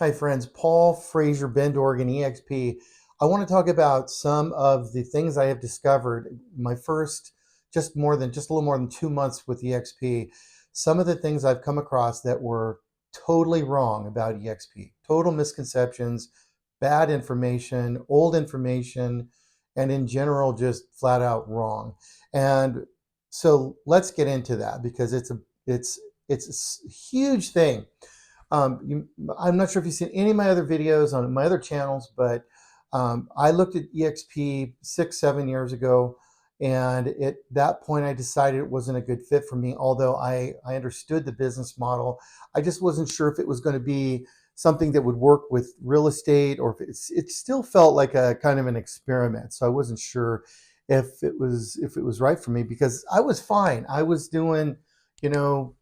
Hi, friends. Paul Fraser, Bend, Oregon, EXP. I want to talk about some of the things I have discovered. My first, just a little more than 2 months with EXP. Some of the things I've come across that were totally wrong about EXP, total misconceptions, bad information, old information, and in general, just flat out wrong. And so let's get into that because it's a huge thing. I'm not sure if you've seen any of my other videos on my other channels, but I looked at EXP 6, 7 years ago, and at that point I decided it wasn't a good fit for me. Although I understood the business model, I just wasn't sure if it was going to be something that would work with real estate, or if it still felt like a kind of an experiment. So I wasn't sure if it was right for me because I was fine. I was doing, you know,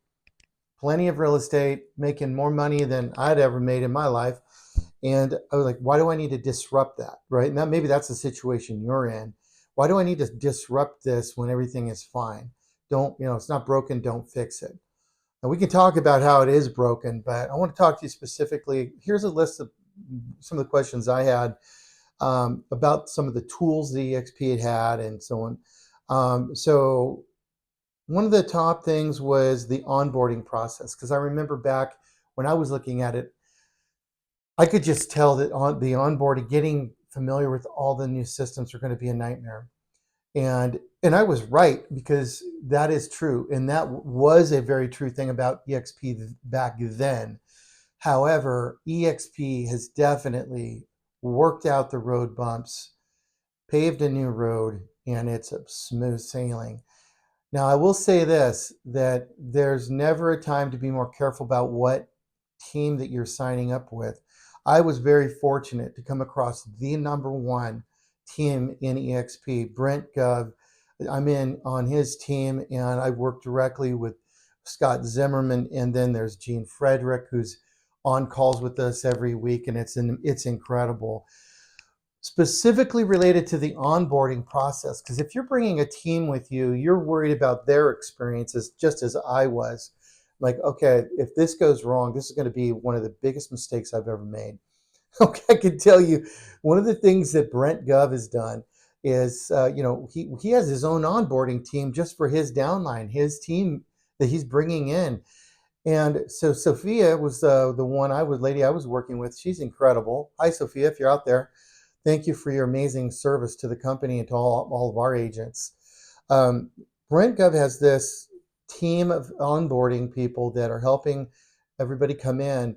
plenty of real estate, making more money than I'd ever made in my life. And I was like, why do I need to disrupt that? Right. And maybe that's the situation you're in. Why do I need to disrupt this when everything is fine? Don't, it's not broken, don't fix it. And we can talk about how it is broken, but I want to talk to you specifically. Here's a list of some of the questions I had about some of the tools the EXP had and so on. So one of the top things was the onboarding process, because I remember back when I was looking at it, I could just tell that on the onboarding, getting familiar with all the new systems are going to be a nightmare. And I was right, because that is true, and that was a very true thing about EXP back then. However, EXP has definitely worked out the road bumps, paved a new road, and it's a smooth sailing. Now, I will say this, that there's never a time to be more careful about what team that you're signing up with. I was very fortunate to come across the number one team in EXP, Brent Gov. I'm in on his team, and I work directly with Scott Zimmerman, and then there's Gene Frederick, who's on calls with us every week, and it's incredible, specifically related to the onboarding process. Because if you're bringing a team with you, you're worried about their experiences just as I was. Like, okay, if this goes wrong, this is going to be one of the biggest mistakes I've ever made. Okay, I can tell you, one of the things that Brent Gov has done is, he has his own onboarding team just for his downline, his team that he's bringing in. And so Sophia was the lady I was working with. She's incredible. Hi, Sophia, if you're out there. Thank you for your amazing service to the company and to all of our agents. Um, Brent Gov has this team of onboarding people that are helping everybody come in,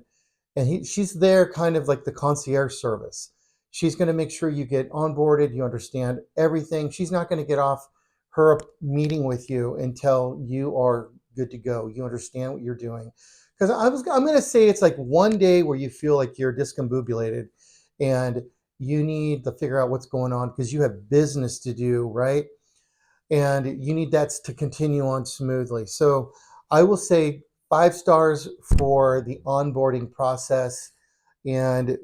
and she's there kind of like the concierge service. She's going to make sure you get onboarded, you understand everything. She's not going to get off her meeting with you until you are good to go. You understand what you're doing. Because I'm going to say it's like one day where you feel like you're discombobulated and you need to figure out what's going on because you have business to do, right? And you need that to continue on smoothly. So I will say 5 stars for the onboarding process. And,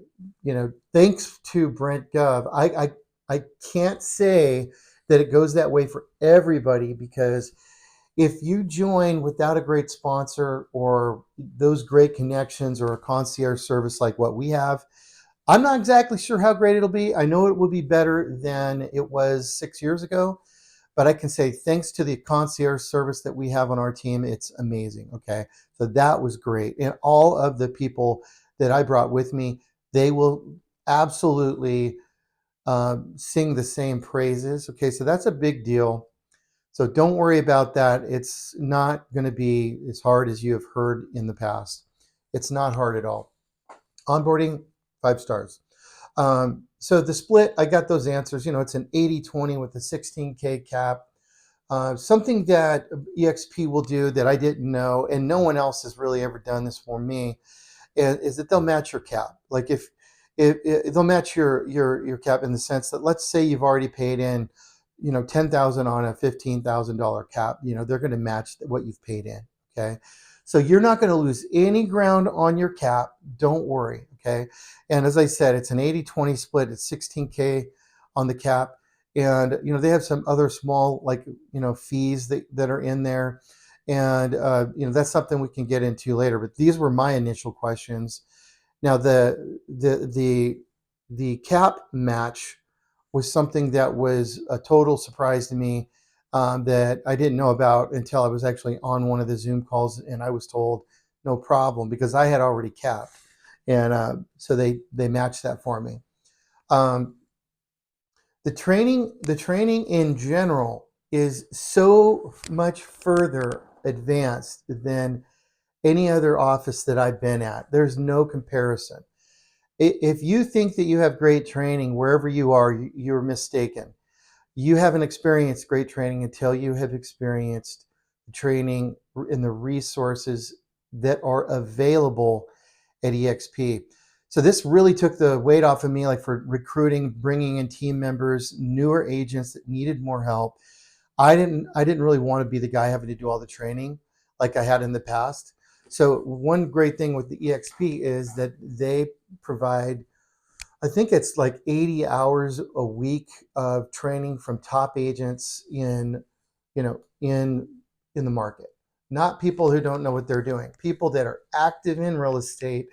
thanks to Brent Gov. I can't say that it goes that way for everybody, because if you join without a great sponsor or those great connections or a concierge service like what we have, I'm not exactly sure how great it'll be. I know it will be better than it was 6 years ago, but I can say thanks to the concierge service that we have on our team, it's amazing. Okay. So that was great. And all of the people that I brought with me, they will absolutely sing the same praises. Okay. So that's a big deal. So don't worry about that. It's not going to be as hard as you have heard in the past. It's not hard at all. Onboarding, 5 stars. So the split, I got those answers. It's an 80-20 with a 16K cap. Something that EXP will do that I didn't know, and no one else has really ever done this for me, is that they'll match your cap. Like if they'll match your cap in the sense that, let's say you've already paid in, 10,000 on a $15,000 cap. They're going to match what you've paid in. Okay. So you're not going to lose any ground on your cap. Don't worry. Okay. And as I said, it's an 80-20 split. It's 16K on the cap. And, they have some other small, like, fees that are in there. And, that's something we can get into later. But these were my initial questions. Now the cap match was something that was a total surprise to me, that I didn't know about until I was actually on one of the Zoom calls, and I was told no problem because I had already capped, and so they matched that for me. Um, the training in general is so much further advanced than any other office that I've been at. There's no comparison. If you think that you have great training wherever you are, you're mistaken. You haven't experienced great training until you have experienced training in the resources that are available at EXP. So this really took the weight off of me, like for recruiting, bringing in team members, newer agents that needed more help. I didn't really want to be the guy having to do all the training like I had in the past. So one great thing with the EXP is that they provide, I think it's like 80 hours a week of training from top agents in, in the market. Not people who don't know what they're doing, people that are active in real estate.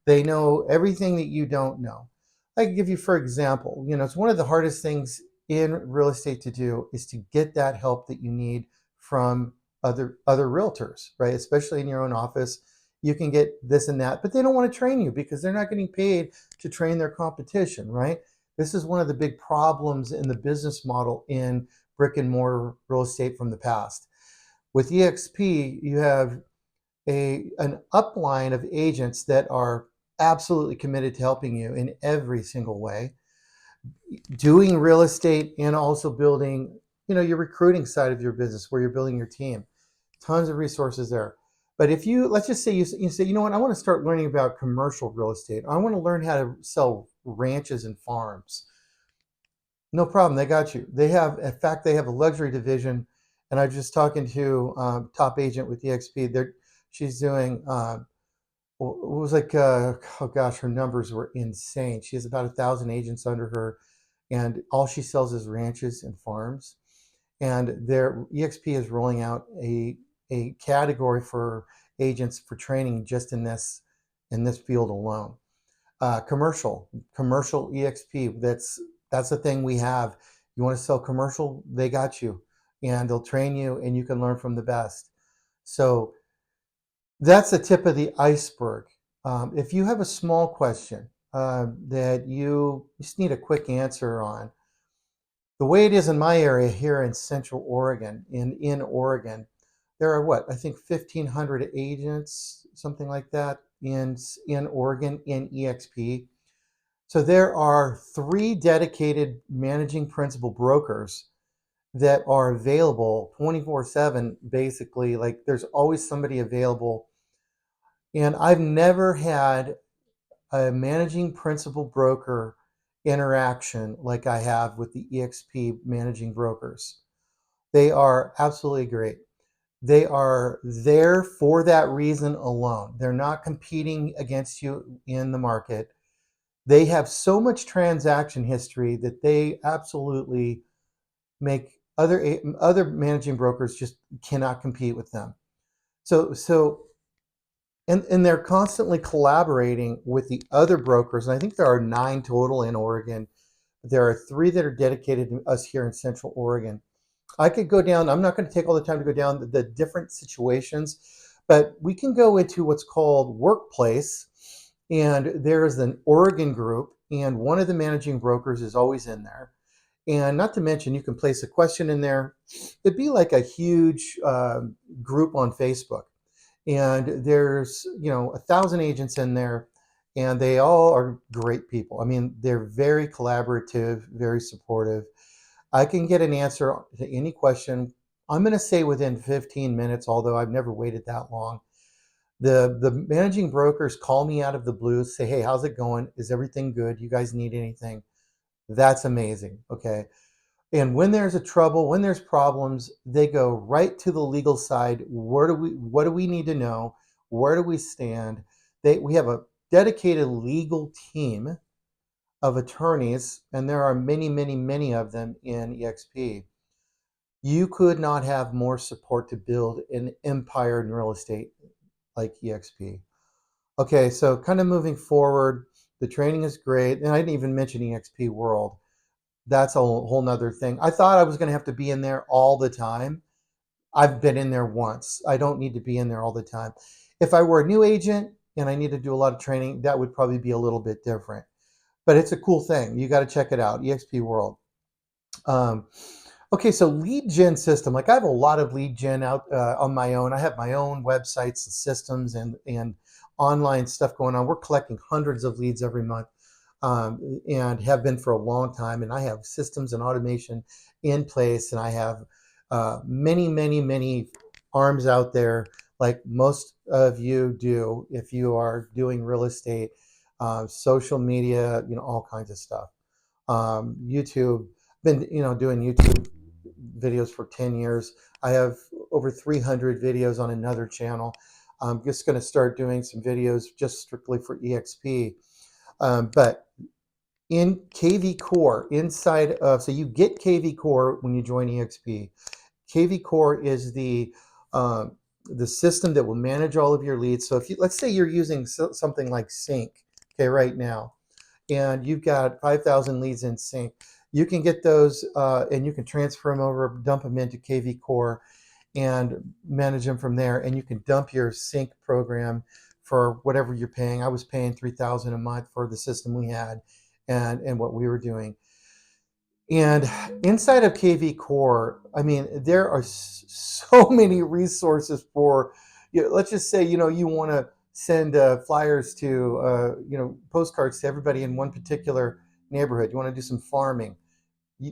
They know everything that you don't know. I can give you, for example, it's one of the hardest things in real estate to do is to get that help that you need from other realtors, right? Especially in your own office. You can get this and that, but they don't want to train you because they're not getting paid to train their competition, right? This is one of the big problems in the business model in brick and mortar real estate from the past. With EXP, you have an upline of agents that are absolutely committed to helping you in every single way, doing real estate and also building, your recruiting side of your business where you're building your team. Tons of resources there. But if you, let's just say you say, you know what, I want to start learning about commercial real estate. I want to learn how to sell ranches and farms. No problem. They got you. They have, in fact, they have a luxury division. And I was just talking to top agent with EXP. She's doing it was like, oh gosh, her numbers were insane. She has about 1,000 agents under her, and all she sells is ranches and farms. And their EXP is rolling out a category for agents for training just in this field alone. Commercial EXP. That's the thing we have. You want to sell commercial, they got you, and they'll train you, and you can learn from the best. So that's the tip of the iceberg. If you have a small question that you just need a quick answer on, the way it is in my area here in Central Oregon, in Oregon, there are what I think 1,500 agents, something like that, in Oregon in EXP. So there are 3 dedicated managing principal brokers that are available 24/7. Basically, like there's always somebody available, and I've never had a managing principal broker interaction like I have with the EXP managing brokers. They are absolutely great. They are there for that reason alone. They're not competing against you in the market. They have so much transaction history that they absolutely make other managing brokers just cannot compete with them. So and they're constantly collaborating with the other brokers. And I think there are 9 total in Oregon. There are 3 that are dedicated to us here in Central Oregon. I could go down, I'm not going to take all the time to go down the different situations, but we can go into what's called workplace. And there's an Oregon group, and one of the managing brokers is always in there. And not to mention, you can place a question in there. It'd be like a huge group on Facebook, and there's 1,000 agents in there, and they all are great people. I mean, they're very collaborative, very supportive. I can get an answer to any question. I'm going to say within 15 minutes, although I've never waited that long. The managing brokers call me out of the blue, say, hey, how's it going, is everything good, you guys need anything? That's amazing. Okay. And when there's a trouble, when there's problems, they go right to the legal side. What do we need to know? Where do we stand? We have a dedicated legal team of attorneys, and there are many, many, many of them in EXP. You could not have more support to build an empire in real estate like EXP. Okay, so kind of moving forward, the training is great. And I didn't even mention EXP World. That's a whole nother thing. I thought I was going to have to be in there all the time. I've been in there once. I don't need to be in there all the time. If I were a new agent and I need to do a lot of training, that would probably be a little bit different. But it's a cool thing. You got to check it out, EXP World. Um, okay, so lead gen system. Like I have a lot of lead gen out on my own. I have my own websites and systems and online stuff going on. We're collecting hundreds of leads every month, and have been for a long time. And I have systems and automation in place, and I have many arms out there, like most of you do if you are doing real estate, social media, all kinds of stuff. YouTube, been doing YouTube videos for 10 years. I have over 300 videos on another channel. I'm just going to start doing some videos just strictly for EXP. But in KV Core, inside of, so you get KV Core when you join EXP. KV Core is the system that will manage all of your leads. So if you, let's say you're using something like Sync, okay, right now, and you've got 5,000 leads in Sync, you can get those and you can transfer them over, dump them into KV Core and manage them from there. And you can dump your Sync program for whatever you're paying. I was paying 3,000 a month for the system we had and what we were doing. And inside of KV Core, I mean, there are so many resources for, let's just say, you want to send flyers to, postcards to everybody in one particular neighborhood. You want to do some farming.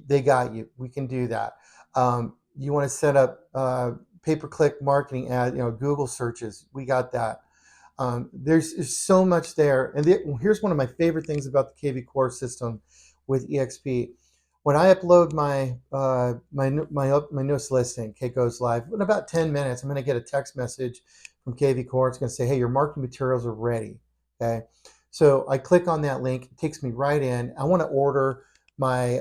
They got you. We can do that. You want to set up pay-per-click marketing ad, Google searches. We got that. There's so much there. And here's one of my favorite things about the KV Core system with EXP. When I upload my newest listing, Kate Goes Live, in about 10 minutes, I'm going to get a text message from KV Core. It's going to say, hey, your marketing materials are ready. Okay. So I click on that link. It takes me right in. I want to order my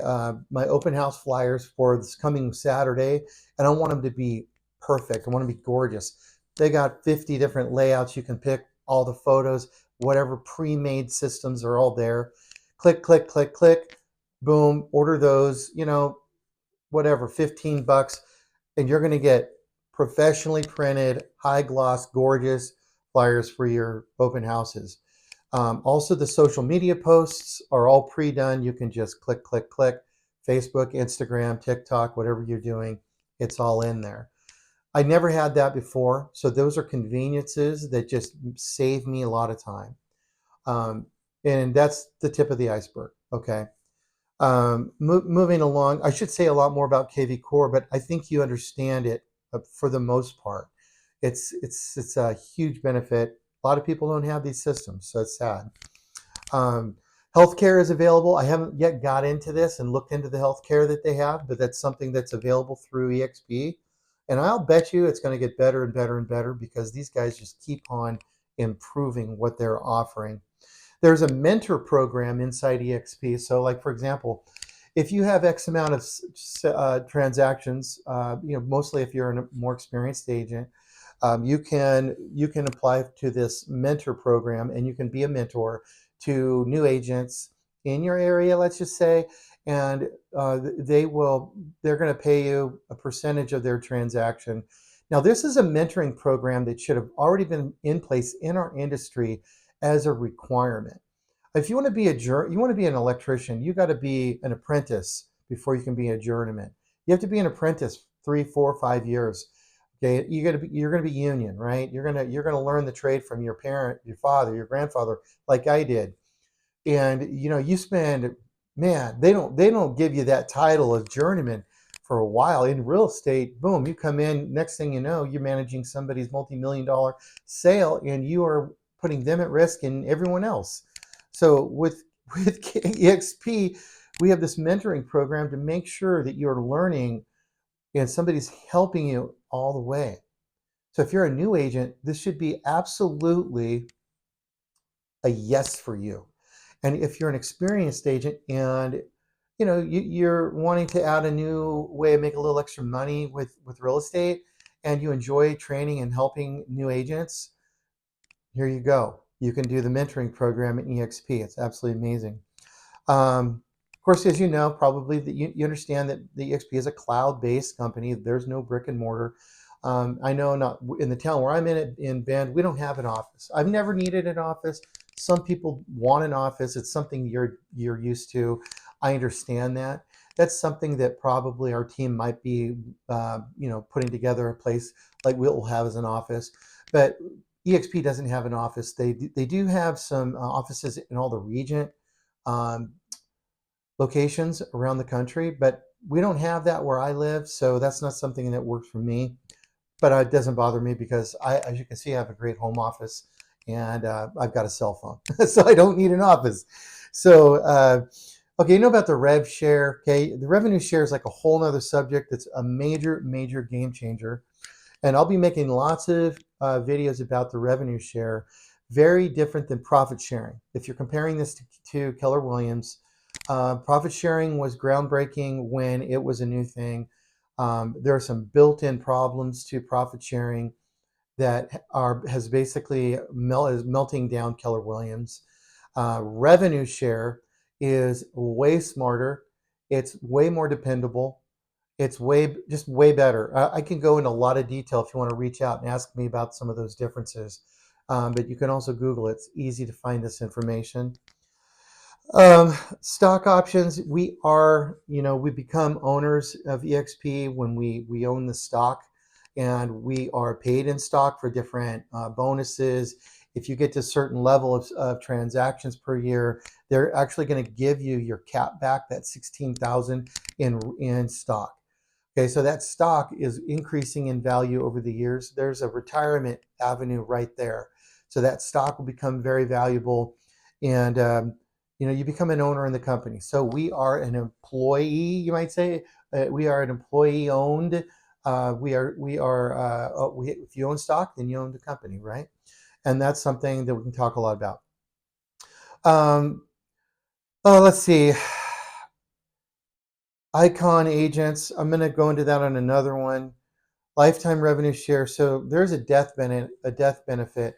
open house flyers for this coming Saturday, and I want them to be perfect. I want them to be gorgeous. They got 50 different layouts. You can pick all the photos, whatever pre-made systems are all there. Click, click, click, click. Boom, order those, whatever, 15 bucks, and you're going to get professionally printed, high gloss, gorgeous flyers for your open houses. Also, the social media posts are all pre-done. You can just click, click, click. Facebook, Instagram, TikTok, whatever you're doing, it's all in there. I never had that before. So those are conveniences that just save me a lot of time. And that's the tip of the iceberg. Okay. Moving along, I should say a lot more about KV Core, but I think you understand it for the most part. It's a huge benefit. A lot of people don't have these systems, so it's sad. Healthcare is available. I haven't yet got into this and looked into the healthcare that they have, but that's something that's available through EXP. And I'll bet you it's going to get better and better and better because these guys just keep on improving what they're offering. There's a mentor program inside EXP. So, like for example, if you have X amount of transactions, mostly if you're a more experienced agent, you can apply to this mentor program, and you can be a mentor to new agents in your area, let's just say, and they're going to pay you a percentage of their transaction. Now, this is a mentoring program that should have already been in place in our industry as a requirement. If you want to be you want to be an electrician, you got to be an apprentice before you can be a journeyman. You have to be an apprentice 3, 4, 5 years. Okay, you're gonna be union, right? You're gonna learn the trade from your parent, your father, your grandfather, like I did. And you spend, man, they don't give you that title of journeyman for a while. In real estate, boom, you come in, next thing you know, you're managing somebody's multi-million-dollar sale, and you are putting them at risk and everyone else. So with EXP, we have this mentoring program to make sure that you're learning and somebody's helping you all the way. So if you're a new agent, this should be absolutely a yes for you. And if you're an experienced agent and you're wanting to add a new way to make a little extra money with real estate, and you enjoy training and helping new agents, here you go. you can do the mentoring program at EXP. It's absolutely amazing. Of course, as you know, probably that you understand that the EXP is a cloud-based company. There's no brick and mortar. I know not in the town where I'm in Bend, we don't have an office. I've never needed an office. Some people want an office. It's something you're used to. I understand that. That's something that probably our team might be, putting together a place like we'll have as an office. But EXP doesn't have an office. They do have some offices in all the region. Um, Locations around the country, but we don't have that where I live, so that's not something that works for me. But it doesn't bother me because as you can see, I have a great home office and I've got a cell phone, so I don't need an office. So, okay, you know about the rev share. Okay, the revenue share is like a whole nother subject. It's a major, major game changer. And I'll be making lots of videos about the revenue share, very different than profit sharing. If you're comparing this to Keller Williams, profit sharing was groundbreaking when it was a new thing. There are some built-in problems to profit sharing that has basically is melting down Keller Williams. Revenue share is way smarter. It's way more dependable. It's way better. I can go into a lot of detail if you want to reach out and ask me about some of those differences. But you can also Google it. It's easy to find this information. Stock options, we become owners of EXP when we own the stock, and we are paid in stock for different bonuses. If you get to a certain level of transactions per year, they're actually going to give you your cap back, that 16,000 in stock. Okay, so that stock is increasing in value over the years. There's a retirement avenue right there. So that stock will become very valuable, and you become an owner in the company. So we are an employee, you might say. We are an employee owned. If you own stock, then you own the company, right? And that's something that we can talk a lot about. Let's see. Icon agents. I'm going to go into that on another one. Lifetime revenue share. So there's a death benefit.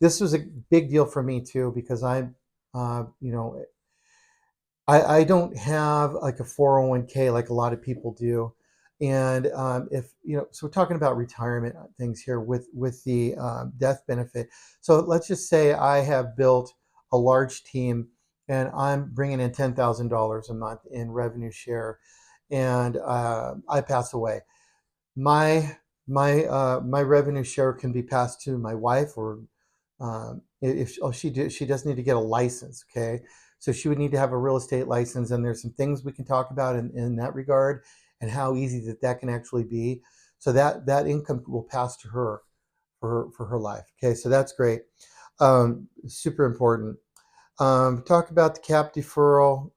This was a big deal for me too because uh, you know, I don't have like a 401k like a lot of people do. And if so we're talking about retirement things here with the death benefit. So let's just say I have built a large team and I'm bringing in $10,000 a month in revenue share, and I pass away. My revenue share can be passed to my wife, or if she does need to get a license. Okay, so she would need to have a real estate license, and there's some things we can talk about in that regard, and how easy that can actually be. So that income will pass to her for her life. Okay, so that's great. Super important. Talk about the cap deferral.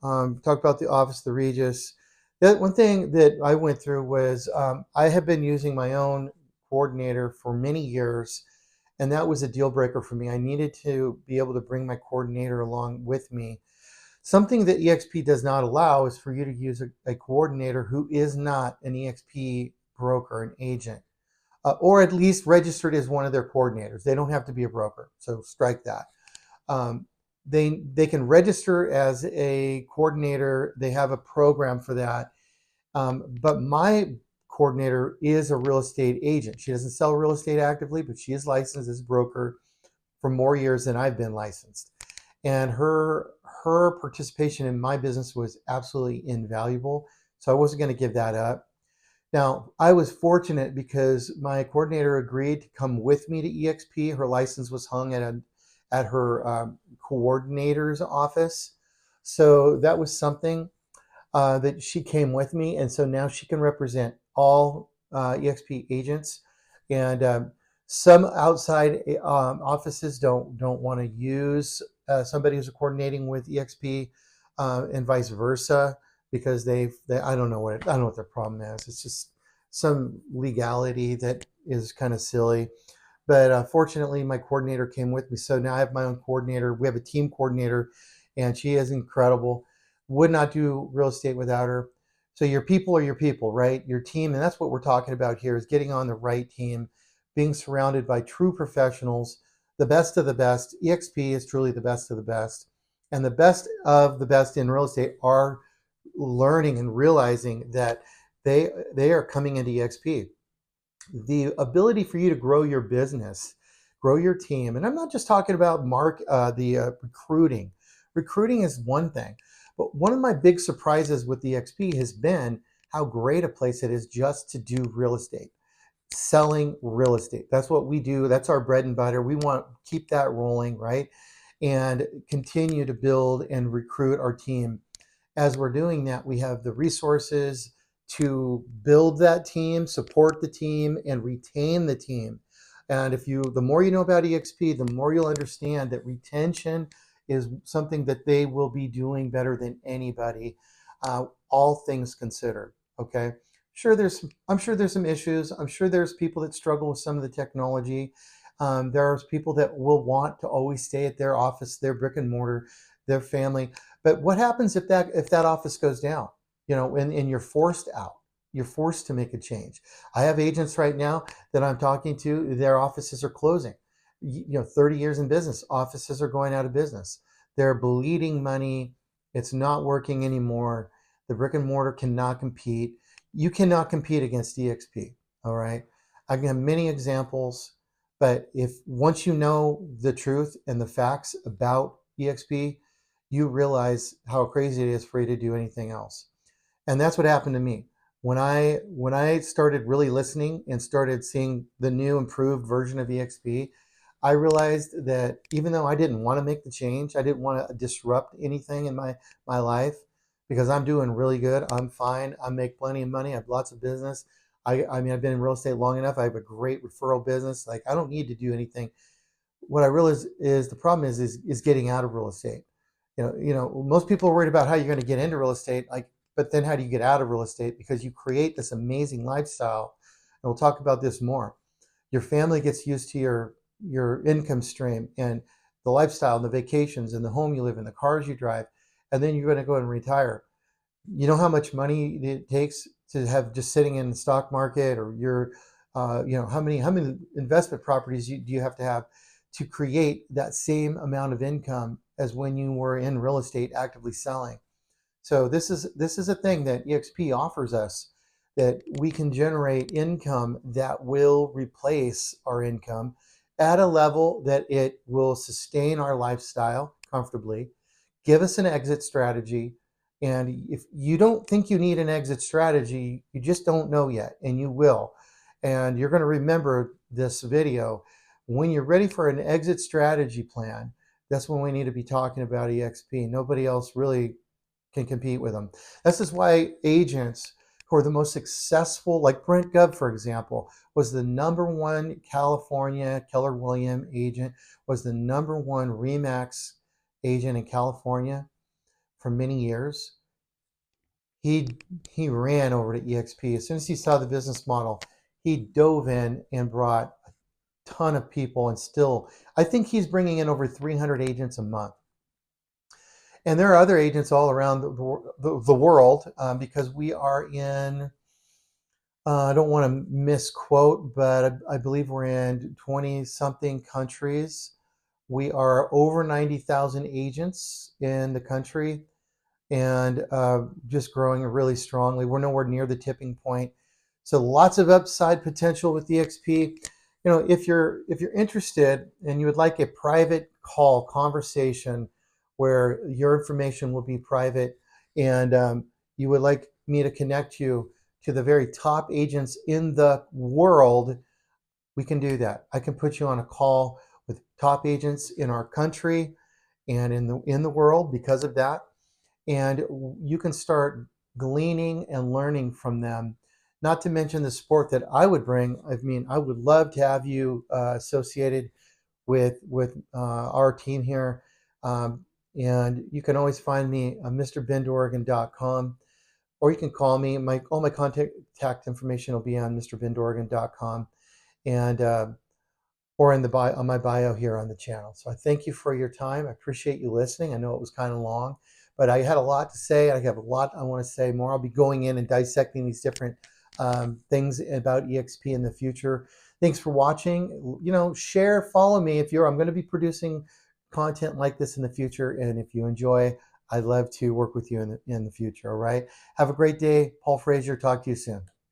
Talk about the office of the Regis. One thing that I went through was I have been using my own coordinator for many years, and that was a deal breaker for me. I needed to be able to bring my coordinator along with me. Something that EXP does not allow is for you to use a coordinator who is not an EXP broker, an agent, or at least registered as one of their coordinators. They don't have to be a broker, so strike that. Um, they can register as a coordinator. They have a program for that. But my coordinator is a real estate agent. She doesn't sell real estate actively, but she is licensed as a broker for more years than I've been licensed. And her participation in my business was absolutely invaluable. So I wasn't going to give that up. Now, I was fortunate because my coordinator agreed to come with me to EXP. Her license was hung at her coordinator's office. So that was something that she came with me. And so now she can represent all EXP agents. And some outside offices don't want to use somebody who's coordinating with EXP, and vice versa, because I don't know I don't know what their problem is. It's just some legality that is kind of silly. But fortunately, my coordinator came with me. So now I have my own coordinator. We have a team coordinator, and she is incredible. Would not do real estate without her. So your people are your people, right? Your team, and that's what we're talking about here, is getting on the right team, being surrounded by true professionals The best of the best. EXP is truly the best of the best. And the best of the best in real estate are learning and realizing that they are coming into EXP. The ability for you to grow your business, grow your team, and I'm not just talking about recruiting. Recruiting is one thing, but one of my big surprises with the XP has been how great a place it is just to do real estate, selling real estate. That's what we do. That's our bread and butter. We want to keep that rolling, right? And continue to build and recruit our team. As we're doing that, we have the resources to build that team, support the team, and retain the team. And the more you know about EXP, the more you'll understand that retention is something that they will be doing better than anybody, all things considered. Okay. I'm sure there's some issues. I'm sure there's people that struggle with some of the technology. There's people that will want to always stay at their office, their brick and mortar, their family. But what happens if that office goes down? And you're forced out. You're forced to make a change. I have agents right now that I'm talking to. Their offices are closing. 30 years in business, offices are going out of business. They're bleeding money. It's not working anymore. The brick and mortar cannot compete. You cannot compete against EXP. All right. I can have many examples, but if once you know the truth and the facts about EXP, you realize how crazy it is for you to do anything else. And that's what happened to me. When I started really listening and started seeing the new improved version of EXP, I realized that even though I didn't want to make the change, I didn't want to disrupt anything in my life because I'm doing really good. I'm fine. I make plenty of money. I have lots of business. I mean, I've been in real estate long enough. I have a great referral business. Like I don't need to do anything. What I realize is the problem is getting out of real estate. Most people are worried about how you're going to get into real estate, but then how do you get out of real estate? Because you create this amazing lifestyle, and we'll talk about this more. Your family gets used to your income stream and the lifestyle and the vacations and the home you live in, the cars you drive, and then you're going to go and retire. You know how much money it takes to have just sitting in the stock market, or how many investment properties do you have to create that same amount of income as when you were in real estate actively selling. So this is a thing that EXP offers us, that we can generate income that will replace our income at a level that it will sustain our lifestyle comfortably, give us an exit strategy. And if you don't think you need an exit strategy, you just don't know yet, and you will. And you're going to remember this video. When you're ready for an exit strategy plan, that's when we need to be talking about EXP. Nobody else really can compete with them. This is why agents who are the most successful, like Brent Gubb, for example, was the #1 California Keller Williams agent, was the #1 Remax agent in California for many years. He ran over to EXP. As soon as he saw the business model, he dove in and brought a ton of people, and still, I think he's bringing in over 300 agents a month. And there are other agents all around the world, because we are in, I don't want to misquote, but I believe we're in 20 something countries. We are over 90,000 agents in the country, and just growing really strongly. We're nowhere near the tipping point. So lots of upside potential with EXP. If you're interested and you would like a private call conversation where your information will be private, and you would like me to connect you to the very top agents in the world, we can do that. I can put you on a call with top agents in our country and in the world because of that. And you can start gleaning and learning from them. Not to mention the support that I would bring. I mean, I would love to have you associated with our team here. And you can always find me on MrBendOregon.com, or you can call me. All my contact information will be on MrBendOregon.com, and or in the bio, on my bio here on the channel. So I thank you for your time. I appreciate you listening. I know it was kind of long, but I had a lot to say. I have a lot I want to say more. I'll be going in and dissecting these different things about EXP in the future. Thanks for watching. Share, follow me if I'm going to be producing content like this in the future. And if you enjoy, I'd love to work with you in the future. All right. Have a great day. Paul Frazier. Talk to you soon.